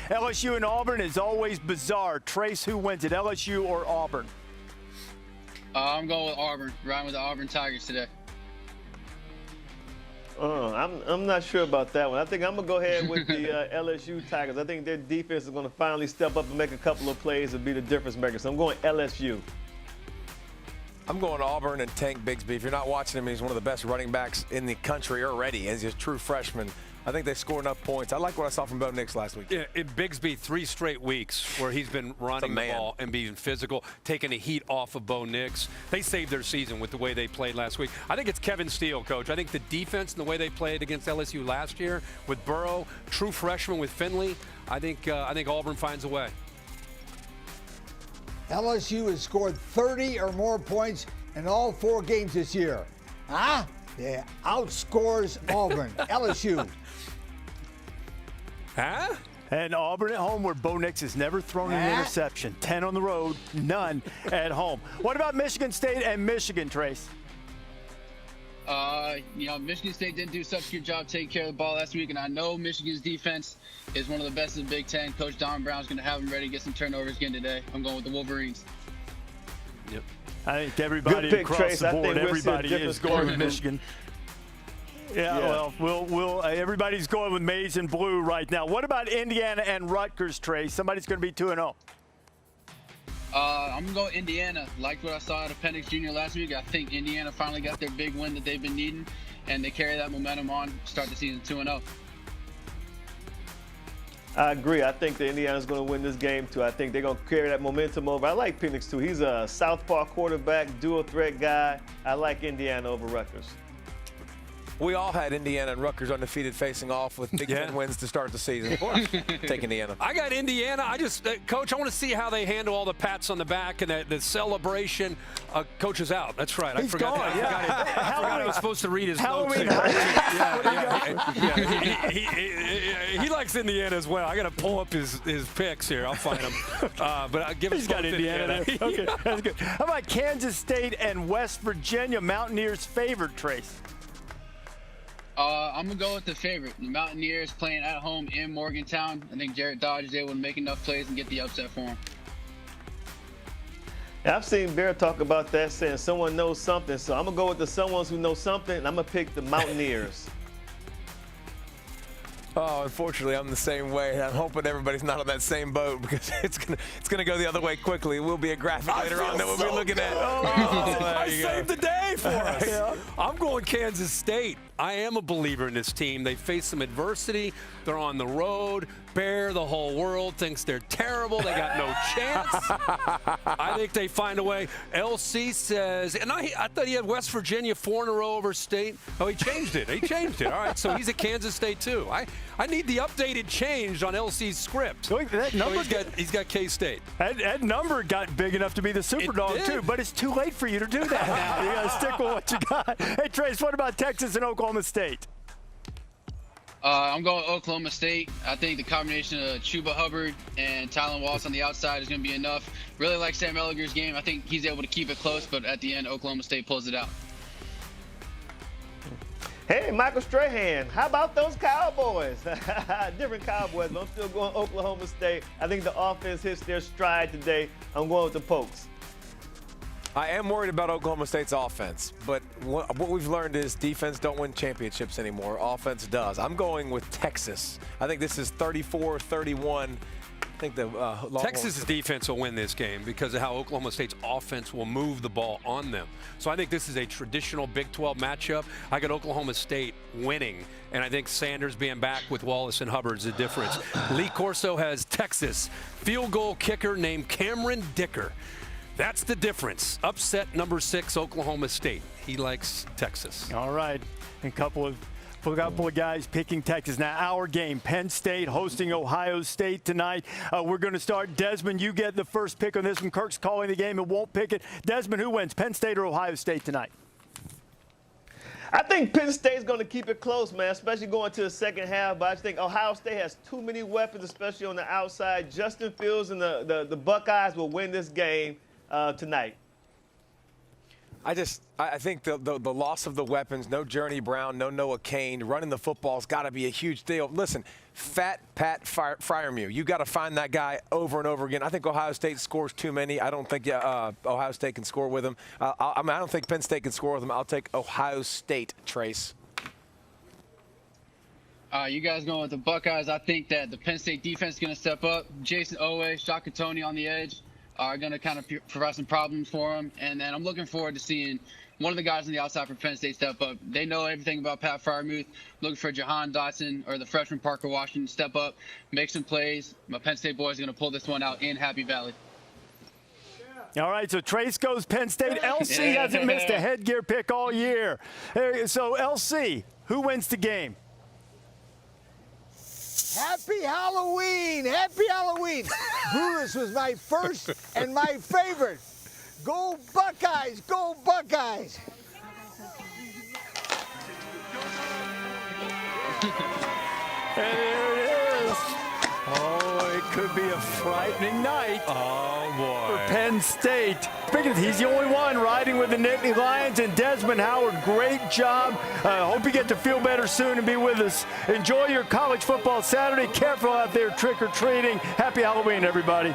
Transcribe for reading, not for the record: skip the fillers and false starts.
LSU and Auburn is always bizarre. Trace, who wins it, LSU or Auburn? I'm going with Auburn. Riding with the Auburn Tigers today. I'm not sure about that one. I think I'm going to go ahead with the LSU Tigers. I think their defense is going to finally step up and make a couple of plays and be the difference maker. So I'm going LSU. I'm going Auburn and Tank Bigsby. If you're not watching him, he's one of the best running backs in the country already. As a true freshman, I think they score enough points. I like what I saw from Bo Nix last week. Yeah, in Bigsby, 3 straight weeks where he's been running the ball and being physical, taking the heat off of Bo Nix. They saved their season with the way they played last week. I think it's Kevin Steele, Coach. I think the defense and the way they played against LSU last year with Burrow, true freshman with Finley, I think Auburn finds a way. LSU has scored 30 or more points in all 4 games this year. Yeah, outscores Auburn. LSU. Huh? And Auburn at home, where Bo Nix has never thrown an interception. 10 on the road, none at home. What about Michigan State and Michigan, Trace? Michigan State didn't do such a good job taking care of the ball last week, and I know Michigan's defense is one of the best in the Big Ten. Coach Don Brown's going to have them ready to get some turnovers again today. I'm going with the Wolverines. Yep. I think everybody across Trace. the board, everybody is going with Michigan. Yeah, well, everybody's going with maize and blue right now. What about Indiana and Rutgers, Trace? Somebody's going to be 2-0. I'm going to go Indiana. Liked what I saw out of Penix Jr. last week. I think Indiana finally got their big win that they've been needing, and they carry that momentum on, start the season 2-0. I agree. I think that Indiana's going to win this game, too. I think they're going to carry that momentum over. I like Penix, too. He's a southpaw quarterback, dual threat guy. I like Indiana over Rutgers. We all had Indiana and Rutgers undefeated facing off with Big Ten wins to start the season. Of course, take Indiana. I got Indiana. Coach, I want to see how they handle all the pats on the back and the celebration. Coach is out. That's right. I forgot I was supposed to read his notes. He likes Indiana as well. I got to pull up his picks here. I'll find him. But I'll give He's got Indiana. Okay, that's good. How about Kansas State and West Virginia? Mountaineers favored, Trace. I'm going to go with the favorite. The Mountaineers playing at home in Morgantown. I think Jarrett Dodge is able to make enough plays and get the upset for him. I've seen Bear talk about that, saying someone knows something. So I'm going to go with the someone who knows something, and I'm going to pick the Mountaineers. Oh, unfortunately, I'm the same way. I'm hoping everybody's not on that same boat because it's gonna go the other way quickly. It will be a graphic later on that we'll be looking at. I saved the day for us. I'm going Kansas State. I am a believer in this team. They face some adversity. They're on the road. Bear, the whole world thinks they're terrible. They got no chance. I think they find a way. LC says, and I thought he had West Virginia 4 in a row over State. Oh, he changed it. All right, so he's at Kansas State too. I need the updated change on LC's script. Look, that number he's got K-State. That number got big enough to be the Superdog too, but it's too late for you to do that now. You got to stick with what you got. Hey, Trace, what about Texas and Oklahoma State? I'm going with Oklahoma State. I think the combination of Chuba Hubbard and Tylen Wallace on the outside is going to be enough. Really like Sam Ehlinger's game. I think he's able to keep it close, but at the end, Oklahoma State pulls it out. Hey, Michael Strahan, how about those Cowboys? Different Cowboys, but I'm still going Oklahoma State. I think the offense hits their stride today. I'm going with the Pokes. I am worried about Oklahoma State's offense, but what we've learned is defense don't win championships anymore. Offense does. I'm going with Texas. I think this is 34-31. I think the Texas's defense will win this game because of how Oklahoma State's offense will move the ball on them. So I think this is a traditional Big 12 matchup. I got Oklahoma State winning, and I think Sanders being back with Wallace and Hubbard is the difference. Lee Corso has Texas field goal kicker named Cameron Dicker. That's the difference. Upset number 6, Oklahoma State. He likes Texas. All right. And a couple of guys picking Texas. Now, our game, Penn State hosting Ohio State tonight. We're going to start. Desmond, you get the first pick on this one. Kirk's calling the game and won't pick it. Desmond, who wins, Penn State or Ohio State tonight? I think Penn State's going to keep it close, man, especially going to the second half. But I just think Ohio State has too many weapons, especially on the outside. Justin Fields and the Buckeyes will win this game tonight. I think the loss of the weapons, no Journey Brown, no Noah Cain, running the football's got to be a huge deal. Listen, Fat Pat Fryermuth. You got to find that guy over and over again. I think Ohio State scores too many. I don't think Ohio State can score with him. I don't think Penn State can score with him. I'll take Ohio State, Trace. You guys going with the Buckeyes. I think that the Penn State defense is going to step up. Jason Owe, Shaka Toney on the edge are going to kind of provide some problems for them. And then I'm looking forward to seeing one of the guys on the outside for Penn State step up. They know everything about Pat Fryermuth. Looking for Jahan Dotson or the freshman Parker Washington to step up, make some plays. My Penn State boys are going to pull this one out in Happy Valley. All right, so Trace goes Penn State. LC hasn't missed a headgear pick all year. So, LC, who wins the game? Happy Halloween! Happy Halloween! Brutus was my first and my favorite. Go Buckeyes! Go Buckeyes! And there it is. Oh, it could be a frightening night for Penn State. He's the only one riding with the Nittany Lions, and Desmond Howard, great job. Hope you get to feel better soon and be with us. Enjoy your college football Saturday. Careful out there trick-or-treating. Happy Halloween, everybody.